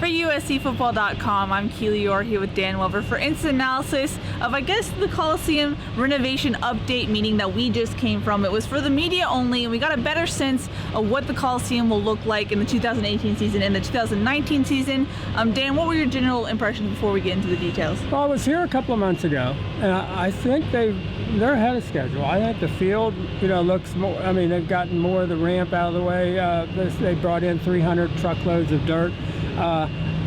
For USCFootball.com, I'm Keely Eure here with Dan Weber for instant analysis of, I guess, the Coliseum renovation update meeting that we just came from. It was for the media only, and we got a better sense of what the Coliseum will look like in the 2018 season and the 2019 season. Dan, what were your general impressions before we get into the details? Well, I was here a couple of months ago, and I think they're ahead of schedule. I think the field, looks more. I mean, they've gotten more of the ramp out of the way. They brought in 300 truckloads of dirt.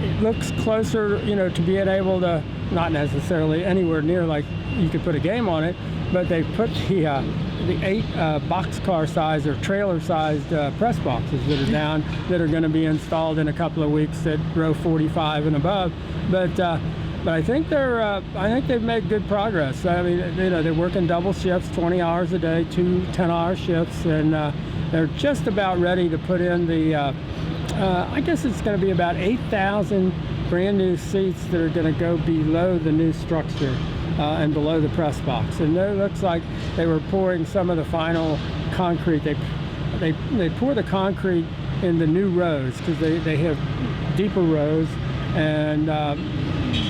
It looks closer, to being able to, not necessarily anywhere near like you could put a game on it, but they put the 8 boxcar size or trailer sized press boxes that are down that are going to be installed in a couple of weeks at row 45 and above. But I think they've made good progress. I mean, they're working double shifts, 20 hours a day, 2 10-hour shifts, and they're just about ready to put in the. I guess it's going to be about 8,000 brand new seats that are going to go below the new structure and below the press box. And it looks like they were pouring some of the final concrete. They pour the concrete in the new rows because they have deeper rows, and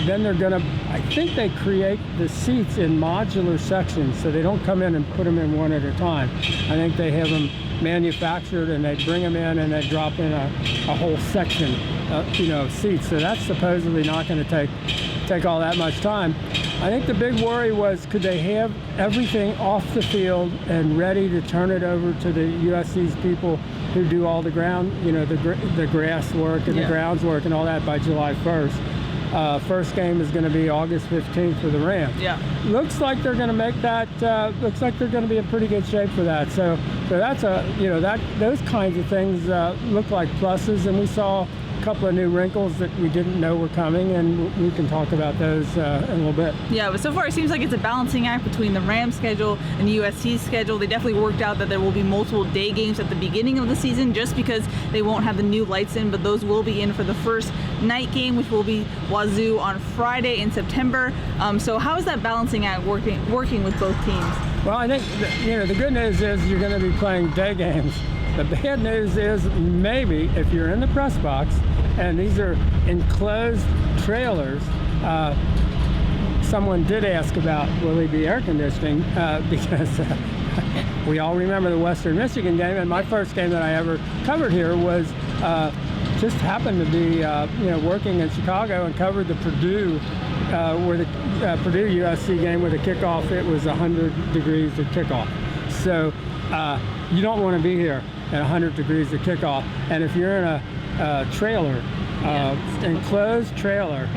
then they're going to, I think they create the seats in modular sections so they don't come in and put them in one at a time. I think they have them manufactured and they bring them in and they drop in a whole section of seats. So that's supposedly not going to take all that much time. I think the big worry was, could they have everything off the field and ready to turn it over to the USC's people who do all the ground, the grass work and the grounds work and all that by July 1st. First game is going to be August 15th for the Rams. Yeah. Looks like they're going to make that. Looks like they're going to be in pretty good shape for that. So that's those kinds of things look like pluses, and we saw a couple of new wrinkles that we didn't know were coming, and we can talk about those in a little bit. Yeah, but so far it seems like it's a balancing act between the Rams schedule and the USC's schedule. They definitely worked out that there will be multiple day games at the beginning of the season just because they won't have the new lights in, but those will be in for the first night game, which will be Wazoo on Friday in September. So how is that balancing act working with both teams? Well, I think the good news is you're going to be playing day games. The bad news is maybe if you're in the press box, and these are enclosed trailers, someone did ask about will they be air conditioning because we all remember the Western Michigan game, and my first game that I ever covered here was just happened to be working in Chicago and covered the Purdue where the Purdue USC game with a kickoff. It was 100 degrees at kickoff, so you don't want to be here at 100 degrees at kickoff. And if you're in a trailer, enclosed trailer,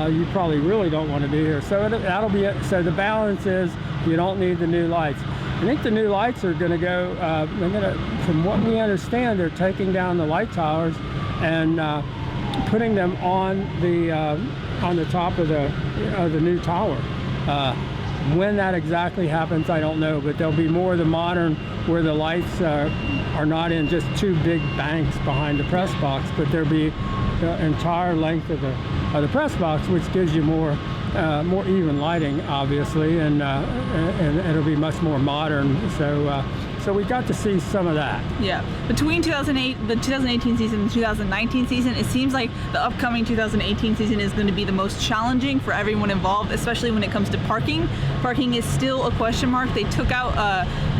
you probably really don't want to be here. So that'll be it. So the balance is you don't need the new lights. I think the new lights are going to go. From what we understand, they're taking down the light towers and putting them on the top of the new tower. When that exactly happens, I don't know, but there'll be more of the modern where the lights are not in just 2 big banks behind the press box, but there'll be the entire length of the press box, which gives you more even lighting, obviously, and it'll be much more modern. So we got to see some of that. Yeah. Between the 2018 season and the 2019 season, it seems like the upcoming 2018 season is going to be the most challenging for everyone involved, especially when it comes to parking. Parking is still a question mark. They took out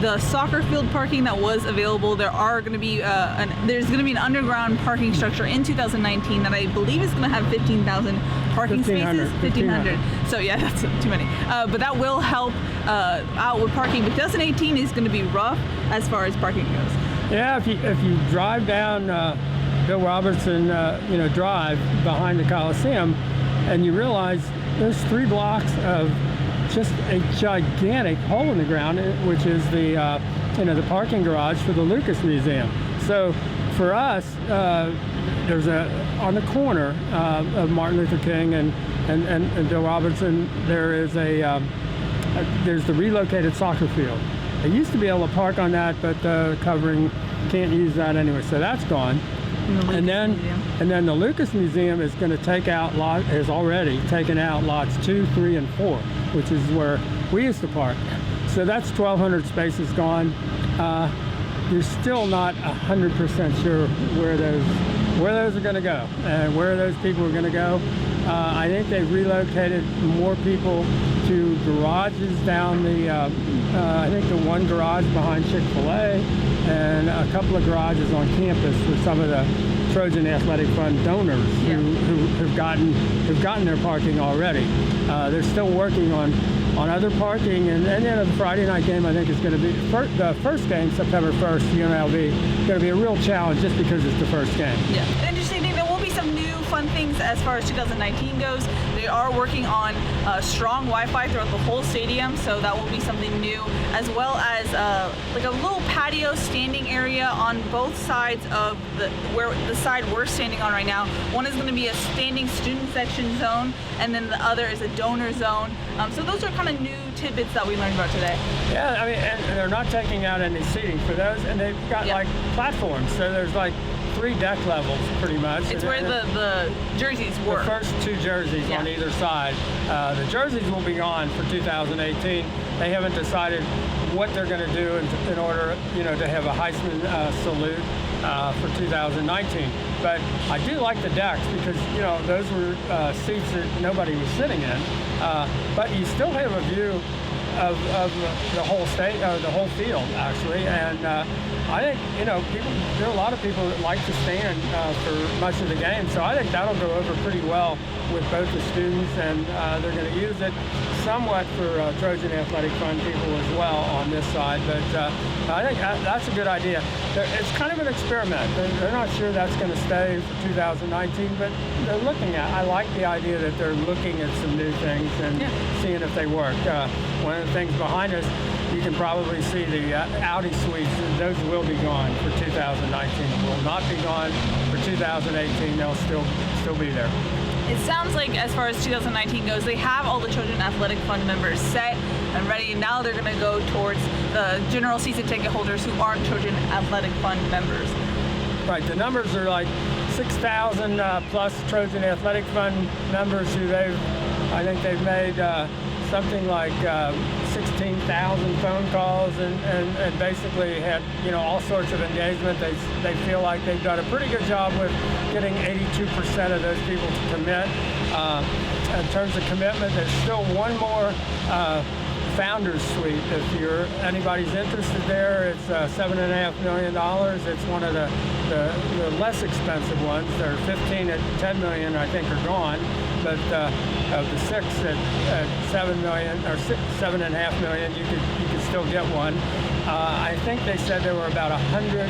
the soccer field parking that was available. There's going to be an underground parking structure in 2019 that I believe is going to have 15,000 parking spaces. 1,500. So yeah, that's too many. But that will help out with parking. But 2018 is going to be rough as far as parking goes. Yeah, if you drive down Bill Robertson Drive behind the Coliseum, and you realize there's 3 blocks of just a gigantic hole in the ground, which is the parking garage for the Lucas Museum. So for us, there's on the corner of Martin Luther King and Bill Robertson, there's the relocated soccer field. They used to be able to park on that, but covering can't use that anyway, so that's gone. And then the Lucas Museum is going to has already taken out lots 2, 3, and 4, which is where we used to park. So that's 1,200 spaces gone. You're still not 100% sure where those where those are going to go and where those people are going to go. I think they've relocated more people to garages down the, I think the one garage behind Chick-fil-A and a couple of garages on campus with some of the Trojan Athletic Fund donors who've gotten their parking already. They're still working on other parking, and then the Friday night game I think is going to be the first game, September 1st, UNLV, going to be a real challenge just because it's the first game. Yeah, interesting thing, there will be some new fun things as far as 2019 goes. They are working on strong Wi-Fi throughout the whole stadium, so that will be something new, as well as like a little patio standing area on both sides of the side we're standing on right now. One is going to be a standing student section zone, and then the other is a donor zone. So those are kind of new tidbits that we learned about today. Yeah, I mean, and they're not taking out any seating for those, and they've got like platforms, so there's like 3 deck levels pretty much. It's where the jerseys were. The first 2 jerseys on either side. The jerseys will be gone for 2018. They haven't decided what they're going to do in order, to have a Heisman salute for 2019. But I do like the decks because, those were seats that nobody was sitting in. But you still have a view of the whole the whole field actually, and I think there are a lot of people that like to stand for much of the game, so I think that'll go over pretty well with both the students, and they're going to use it somewhat for Trojan Athletic Fund people as well on this side. But I think that's a good idea. It's kind of an experiment. They're not sure that's going to stay for 2019, but they're looking at. I like the idea that they're looking at some new things and seeing if they work. One of the things behind us, you can probably see the Audi suites. Those will be gone for 2019. Will not be gone for 2018. They'll still be there. It sounds like as far as 2019 goes, they have all the Trojan Athletic Fund members set and ready, and now they're going to go towards the general season ticket holders who aren't Trojan Athletic Fund members. Right, the numbers are like 6,000 plus Trojan Athletic Fund members who I think they've made something like 16,000 phone calls and basically had all sorts of engagement. They feel like they've done a pretty good job with getting 82% of those people to commit. In terms of commitment, there's still one more Founders Suite. If anybody's interested there, it's $7.5 million. It's one of the less expensive ones. There are 15 at $10 million, I think, are gone. But of the 6 at $7 million or $7.5 million, you could still get one. I think they said there were about 100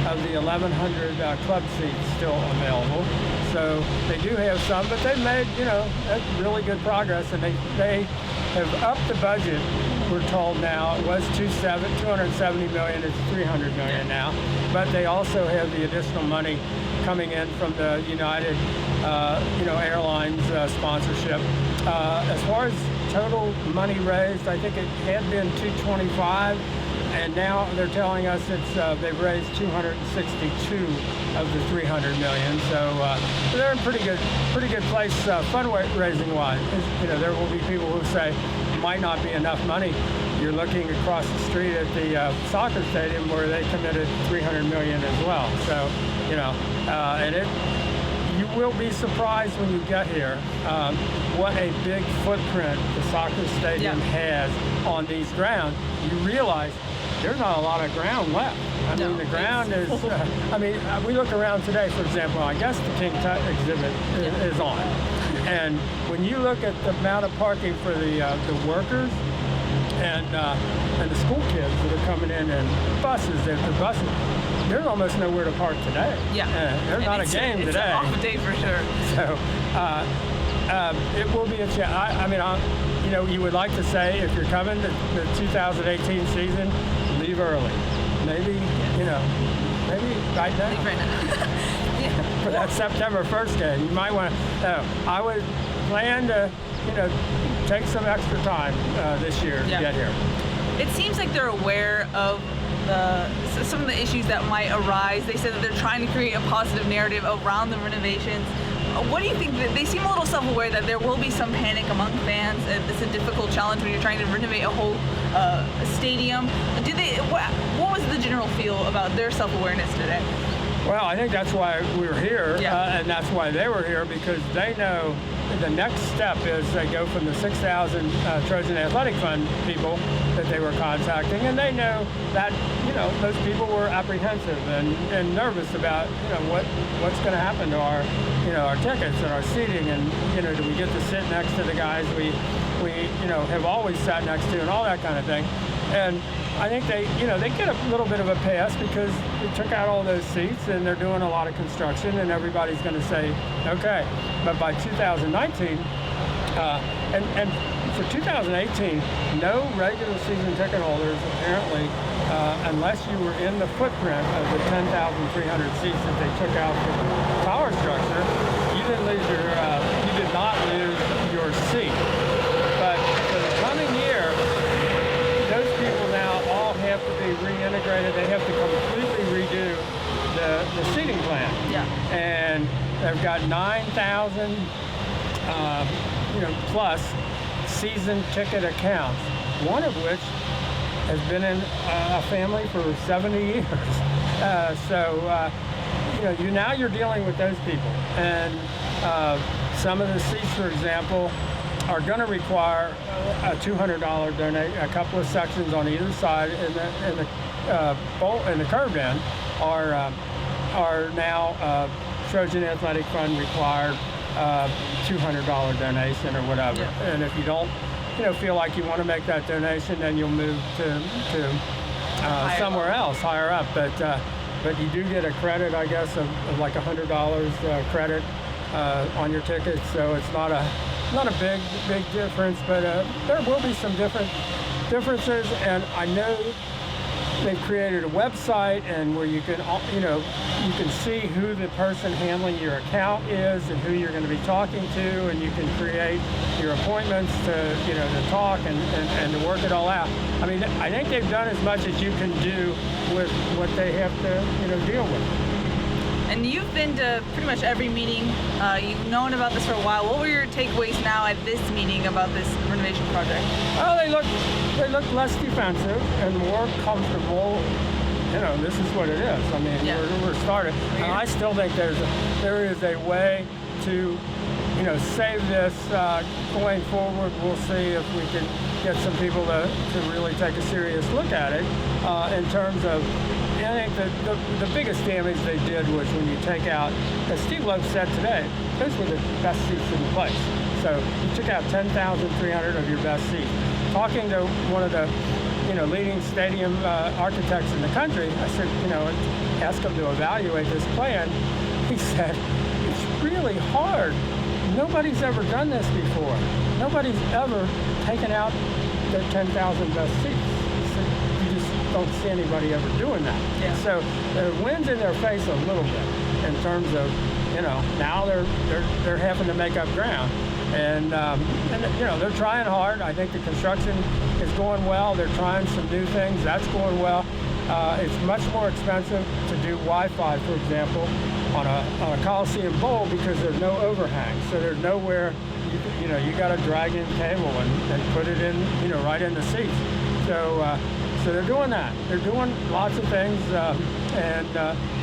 of the 1,100 club seats still available. So they do have some, but they've made really good progress, and they have upped the budget. We're told now it was $270 million. It's $300 million now, but they also have the additional money coming in from the United Airlines sponsorship. As far as total money raised, I think it had been $225, and now they're telling us they've raised $262 of the $300 million. So they're in pretty good place fundraising wise. There will be people who say it might not be enough money. You're looking across the street at the soccer stadium where they committed $300 million as well. So you will be surprised when you get here what a big footprint the soccer stadium has on these grounds. You realize there's not a lot of ground left. I mean, the ground is, we look around today, for example, I guess the King Tut exhibit is on. And when you look at the amount of parking for the workers and the school kids that are coming in and buses, there's almost nowhere to park today. Yeah. There's not a game today. It's an off day for sure. So it will be a challenge. You would like to say if you're coming to the 2018 season, leave early. Maybe right now. Leave right now. For that September 1st game, you might want to. I would plan to, take some extra time this year to get here. It seems like they're aware of some of the issues that might arise. They said that they're trying to create a positive narrative around the renovations. What do you think? They seem a little self-aware that there will be some panic among fans. It's a difficult challenge when you're trying to renovate a whole stadium. What was the general feel about their self-awareness today? Well, I think that's why we were here, and that's why they were here, because they know the next step is they go from the 6,000 Trojan Athletic Fund people that they were contacting, and they know that, those people were apprehensive and nervous about, what's going to happen to our, our tickets and our seating, and, do we get to sit next to the guys we have always sat next to, and all that kind of thing. And I think they get a little bit of a pass because they took out all those seats and they're doing a lot of construction, and everybody's going to say, okay. But by 2019, and for 2018, no regular season ticket holders apparently, unless you were in the footprint of the 10,300 seats that they took out for the power structure, you did not lose your seat. But for the coming year, those people now all have to be reintegrated. They have to completely redo the seating plan. Yeah. And they've got 9,000 plus season ticket accounts, one of which has been in a family for 70 years. Now you're dealing with those people. And some of the seats, for example, are going to require a $200 donation. A couple of sections on either side in the curved end are now Trojan Athletic Fund required $200 donation or whatever. Yeah. And if you don't, feel like you want to make that donation, then you'll move to somewhere else higher up. But you do get a credit, I guess, of like $100 credit on your tickets. So it's not a big difference, but there will be some differences. And I know they've created a website and where you can see who the person handling your account is and who you're going to be talking to, and you can create your appointments to talk and to work it all out. I mean, I think they've done as much as you can do with what they have to deal with. And you've been to pretty much every meeting. You've known about this for a while. What were your takeaways now at this meeting about this renovation project? Well, they look less defensive and more comfortable. This is what it is. I mean, we're started. And I still think there is a way to, save this going forward. We'll see if we can get some people to really take a serious look at it in terms of. I think the biggest damage they did was when you take out, as Steve Lopes said today, those were the best seats in the place. So you took out 10,300 of your best seats. Talking to one of the leading stadium architects in the country, I said, ask him to evaluate this plan. He said, it's really hard. Nobody's ever done this before. Nobody's ever taken out their 10,000 best seats. Don't see anybody ever doing that. Yeah. So the wind's in their face a little bit in terms of, now they're having to make up ground, and they're trying hard. I think the construction is going well. They're trying some new things. That's going well. It's much more expensive to do Wi-Fi, for example, on a Coliseum Bowl because there's no overhang. So there's nowhere you got to drag in cable and put it in, right in the seats. So they're doing that. They're doing lots of things and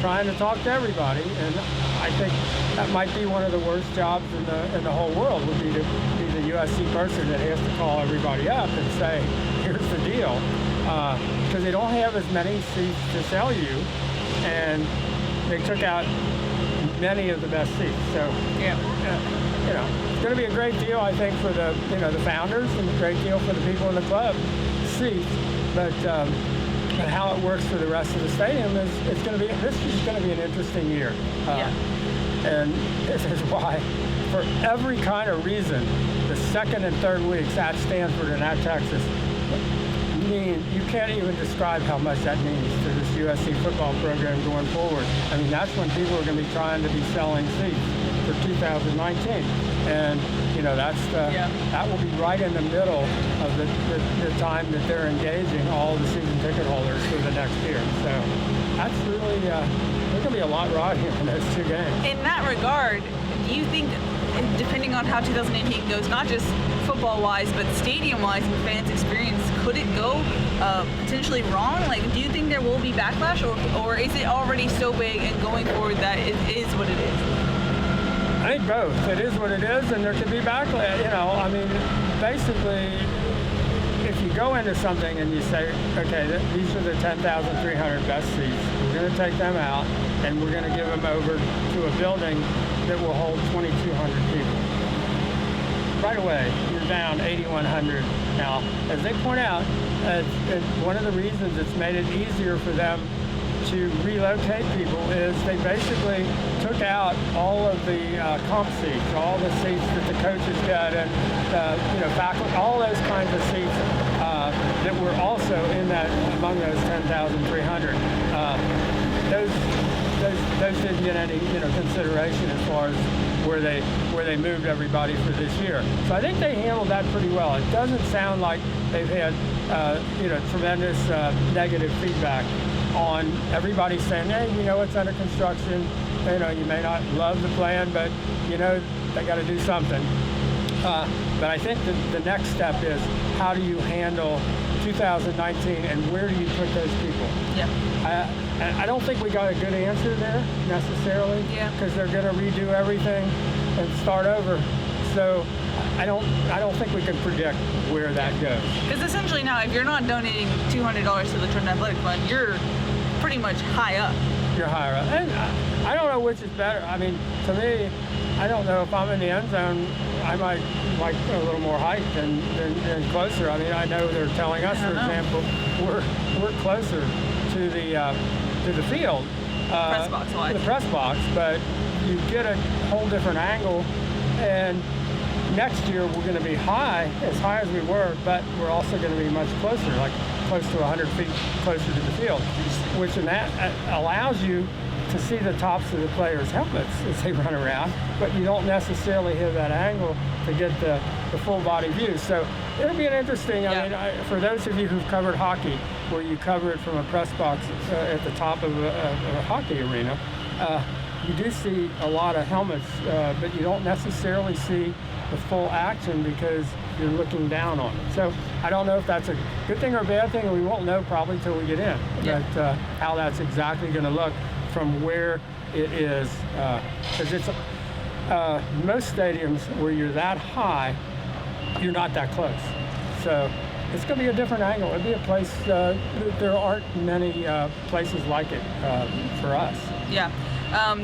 trying to talk to everybody. And I think that might be one of the worst jobs in the whole world, would be to be the USC person that has to call everybody up and say, here's the deal. Because they don't have as many seats to sell you, and they took out many of the best seats. So it's going to be a great deal, I think, for the the founders, and a great deal for the people in the club seats. But how it works for the rest of the stadium this is going to be an interesting year. And this is why, for every kind of reason, the second and third weeks at Stanford and at Texas you can't even describe how much that means to this USC football program going forward. I mean, that's when people are going to be trying to be selling seats for 2019. And that will be right in the middle of the time that they're engaging all the season ticket holders for the next year. So that's really there's going to be a lot riding in those two games. In that regard, do you think, depending on how 2018 goes, not just football football-wise, but stadium-wise and fans' experience, could it go potentially wrong? Like, do you think there will be backlash, or is it already so big and going forward that it is what it is? I think both. It is what it is, and there could be backlash. You know, I mean, basically, if you go into something and you say, okay, these are the 10,300 best seats, we're going to take them out, and we're going to give them over to a building that will hold 2,200 people. Right away, you're down 8,100. Now, as they point out, one of the reasons it's made it easier for them to relocate people is they basically took out all of the comp seats, all the seats that the coaches get, and faculty, all those kinds of seats that were also in that among those 10,300. Those didn't get any consideration as far as where they moved everybody for this year. So I think they handled that pretty well. It doesn't sound like they've had tremendous negative feedback on everybody saying, hey, we know it's under construction. You may not love the plan, but they got to do something. But I think the next step is, how do you handle 2019 and where do you put those people? Yeah. I don't think we got a good answer there necessarily. Yeah. Because they're going to redo everything and start over. So I don't think we can predict where that goes. Because essentially now, if you're not donating $200 to the Trojan Athletic Fund, you're pretty much high up. You're higher up. And I don't know which is better. I mean, to me, I don't know if I'm in the end zone, I might like a little more height than closer. I mean, I know they're telling us, for example, we're closer to the field. Press box wise. The press box, but you get a whole different angle. And next year we're going to be as high as we were, but we're also going to be much closer, like close to 100 feet closer to the field, which in that allows you to see the tops of the players' helmets as they run around, but you don't necessarily have that angle to get the full body view. So it'll be an interesting, I mean, for those of you who've covered hockey, where you cover it from a press box at the top of a hockey arena, you do see a lot of helmets, but you don't necessarily see the full action because you're looking down on it. So I don't know if that's a good thing or a bad thing, and we won't know probably till we get in. Yeah. But how that's exactly going to look from where it is, because it's most stadiums where you're that high, you're not that close. So it's going to be a different angle. It'll be a place there aren't many places like it for us. Yeah.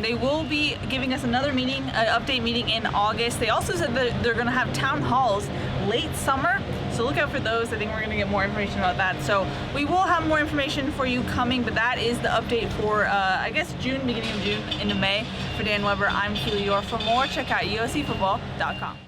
They will be giving us another meeting, update meeting in August. They also said that they're going to have town halls late summer, so look out for those. I think we're going to get more information about that. So we will have more information for you coming, but that is the update for, I guess, June, beginning of June into May. For Dan Weber, I'm Keely Eure. For more, check out uscfootball.com.